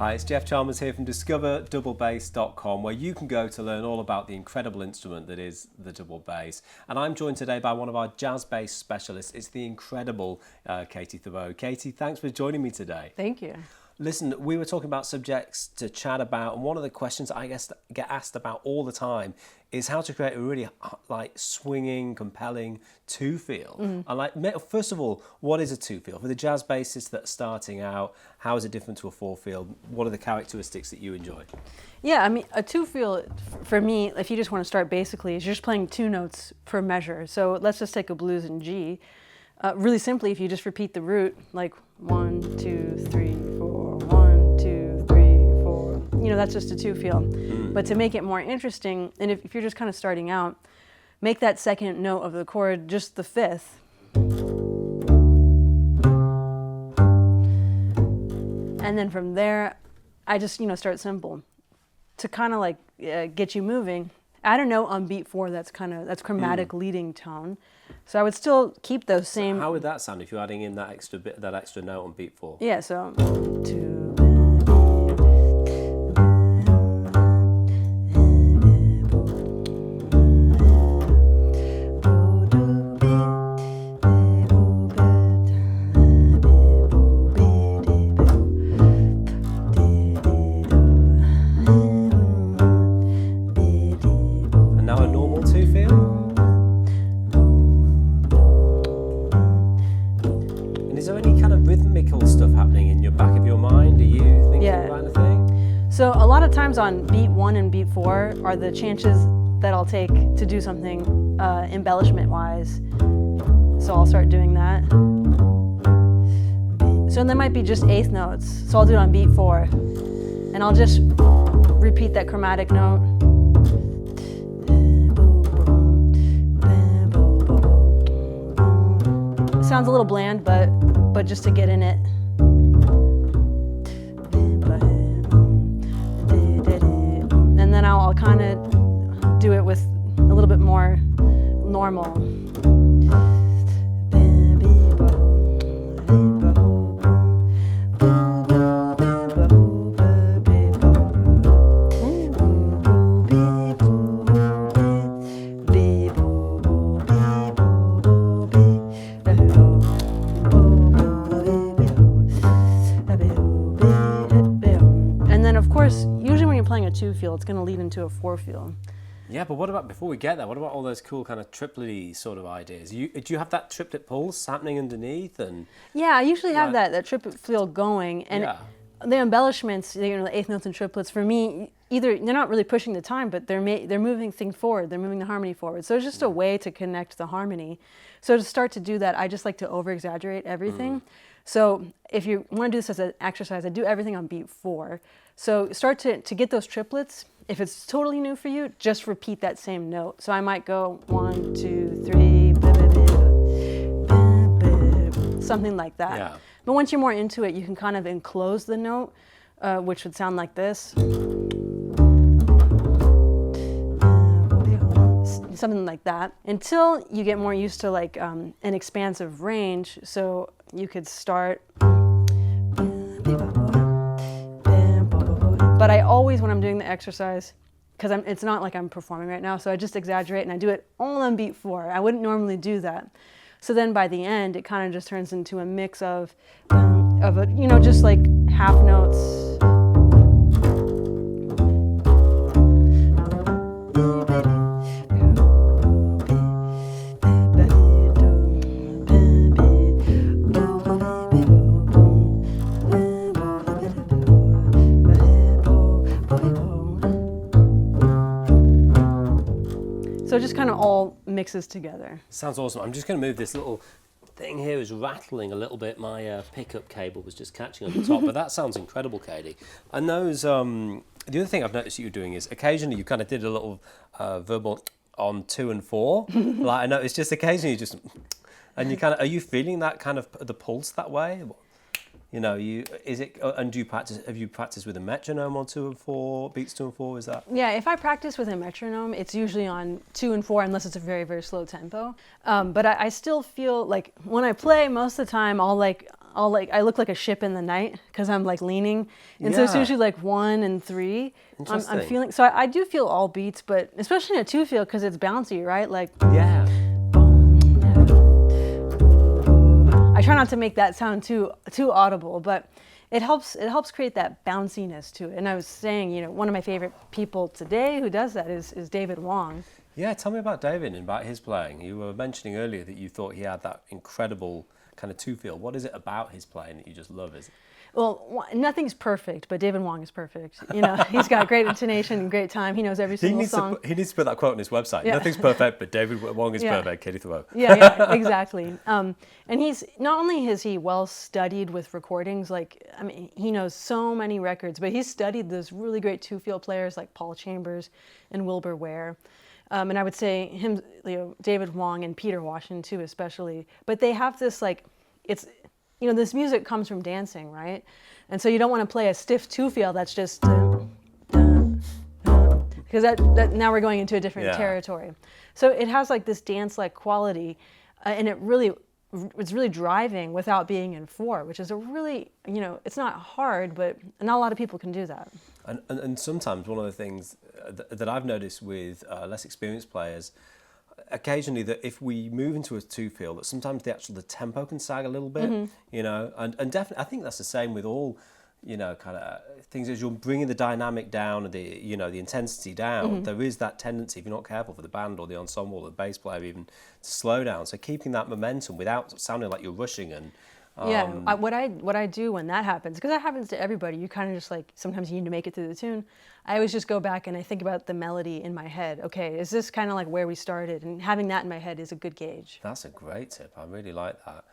Hi, it's Jeff Chalmers here from discoverdouble-bass.com, where you can go to learn all about the incredible instrument that is the double bass. And I'm joined today by one of our jazz bass specialists. It's the incredible Katie Thiroux. Katie, thanks for joining me today. Thank you. Listen, we were talking about subjects to chat about, and one of the questions I guess get asked about all the time is how to create a really swinging, compelling two-feel. And first of all, what is a two-feel? For the jazz bassists that are starting out, how is it different to a four-feel? What are the characteristics that you enjoy? Yeah, I mean, a two-feel, for me, if you just want to start basically, is you're just playing two notes per measure. So let's just take a blues in G. Really simply, if you just repeat the root, like 1, 2, 3, 4, 1, 2, 3, 4, that's just a two-feel. But to make it more interesting, and if you're just kind of starting out, make that second note of the chord just the fifth. And then from there, I just, start simple. To kind of get you moving, add a note on beat 4 that's chromatic leading tone. So I would still keep those same. So how would that sound if you're adding in that extra note on beat 4? Yeah, so 2. And now a normal two-feel? Is there any kind of rhythmical stuff happening in your back of your mind? Are you thinking about anything? So a lot of times on beat 1 and beat 4 are the chances that I'll take to do something embellishment-wise. So I'll start doing that. So there might be just eighth notes. So I'll do it on beat 4. And I'll just repeat that chromatic note. It sounds a little bland, but just to get in it. And then I'll kind of do it with a little bit more normal. Usually when you're playing a two-feel, it's going to lead into a four-feel. Yeah, but what about, before we get there, what about all those cool kind of triplet-y sort of ideas? Do you have that triplet pulse happening underneath? And yeah, I usually have that triplet feel going. And the embellishments, the eighth notes and triplets, for me, either they're not really pushing the time, but they're moving things forward. They're moving the harmony forward. So it's just a way to connect the harmony. So to start to do that, I just like to over-exaggerate everything. So if you want to do this as an exercise, I do everything on beat 4. So start to get those triplets. If it's totally new for you, just repeat that same note. So I might go 1, 2, 3, blah, blah, blah, blah, blah, something like that. Yeah. But once you're more into it, you can kind of enclose the note, which would sound like this. Something like that, until you get more used to an expansive range. So you could start. But I always, when I'm doing the exercise, because it's not like I'm performing right now, so I just exaggerate and I do it all on beat 4. I wouldn't normally do that. So then by the end, it kind of just turns into a mix of just like half notes. So it just kind of all mixes together. Sounds awesome. I'm just going to move this little thing here is rattling a little bit. My pickup cable was just catching on the top, but that sounds incredible, Katie. And those, the other thing I've noticed you're doing is occasionally you kind of did a little verbal on 2 and 4. I noticed just occasionally you just, and you kind of, are you feeling that kind of the pulse that way? And do you practice? Have you practiced with a metronome on 2 and 4 beats? 2 and 4 is that? Yeah, if I practice with a metronome, it's usually on 2 and 4 unless it's a very, very slow tempo. But I still feel like when I play, most of the time I'll I look like a ship in the night because I'm like leaning, and so it's usually like 1 and 3. I'm feeling, so I do feel all beats, but especially in a 2 feel because it's bouncy, right? Like Yeah. I try not to make that sound too audible, but it helps create that bounciness to it. And I was saying, you know, one of my favorite people today who does that is David Wong. Yeah, tell me about David and about his playing. You were mentioning earlier that you thought he had that incredible kind of 2 feel. What is it about his playing that you just love? Well, nothing's perfect, but David Wong is perfect. You know, he's got great intonation and great time. He knows every single song. He needs to put that quote on his website. Yeah. Nothing's perfect, but David Wong is perfect. Katie Thiroux. Yeah, exactly. And he's not only has he well studied with recordings, like I mean, he knows so many records, but he's studied those really great 2 feel players like Paul Chambers and Wilbur Ware. And I would say him, you know, David Wong and Peter Washington too, especially. But they have this like, it's, you know, this music comes from dancing, right? And so you don't want to play a stiff 2 feel that's just, because that now we're going into a different territory. So it has like this dance-like quality, and it's really driving without being in 4, which is a really, you know, it's not hard, but not a lot of people can do that. And sometimes one of the things that I've noticed with less experienced players, occasionally that if we move into a 2 feel, that sometimes the tempo can sag a little bit, you know, and definitely I think that's the same with all, you know, kind of things as you're bringing the dynamic down, the, you know, the intensity down. There is that tendency, if you're not careful, for the band or the ensemble or the bass player even to slow down. So keeping that momentum without sounding like you're rushing and. What I do when that happens, because that happens to everybody, you kind of just like, sometimes you need to make it through the tune. I always just go back and I think about the melody in my head. Okay, is this kind of like where we started? And having that in my head is a good gauge. That's a great tip. I really like that.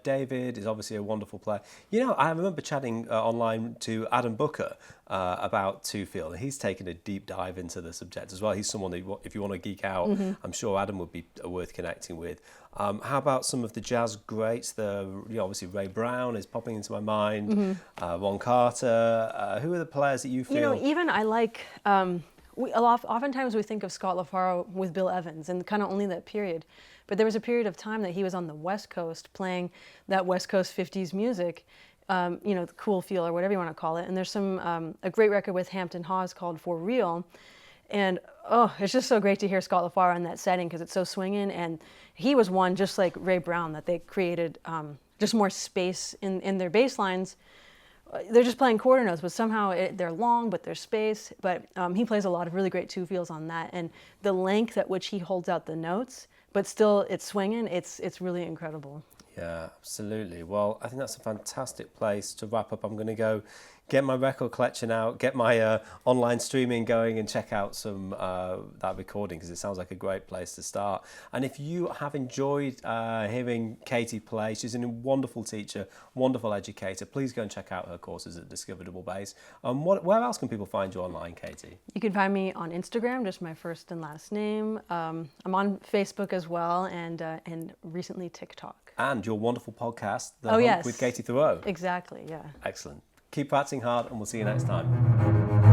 David is obviously a wonderful player. You know, I remember chatting online to Adam Booker about 2 feel, and he's taken a deep dive into the subject as well. He's someone that, if you want to geek out, I'm sure Adam would be worth connecting with. How about some of the jazz greats? Obviously Ray Brown is popping into my mind. Ron Carter. Who are the players that you feel? You know, even I like. Oftentimes we think of Scott LaFaro with Bill Evans, and kind of only that period. But there was a period of time that he was on the West Coast playing that West Coast 50s music, you know, the cool feel or whatever you want to call it. And there's some a great record with Hampton Hawes called For Real. And it's just so great to hear Scott LaFaro in that setting because it's so swinging. And he was one, just like Ray Brown, that they created just more space in their bass lines. They're just playing quarter notes, but somehow they're long, but there's space. But he plays a lot of really great 2 feels on that. And the length at which he holds out the notes, but still it's swinging, it's really incredible. Yeah, absolutely. Well, I think that's a fantastic place to wrap up. I'm going to go get my record collection out, get my online streaming going and check out some that recording because it sounds like a great place to start. And if you have enjoyed hearing Katie play, she's a wonderful teacher, wonderful educator. Please go and check out her courses at Discover Double Bass. Where else can people find you online, Katie? You can find me on Instagram, just my first and last name. I'm on Facebook as well and recently TikTok. And your wonderful podcast, The Hump with Katie Thiroux. Exactly, yeah. Excellent. Keep practicing hard and we'll see you next time.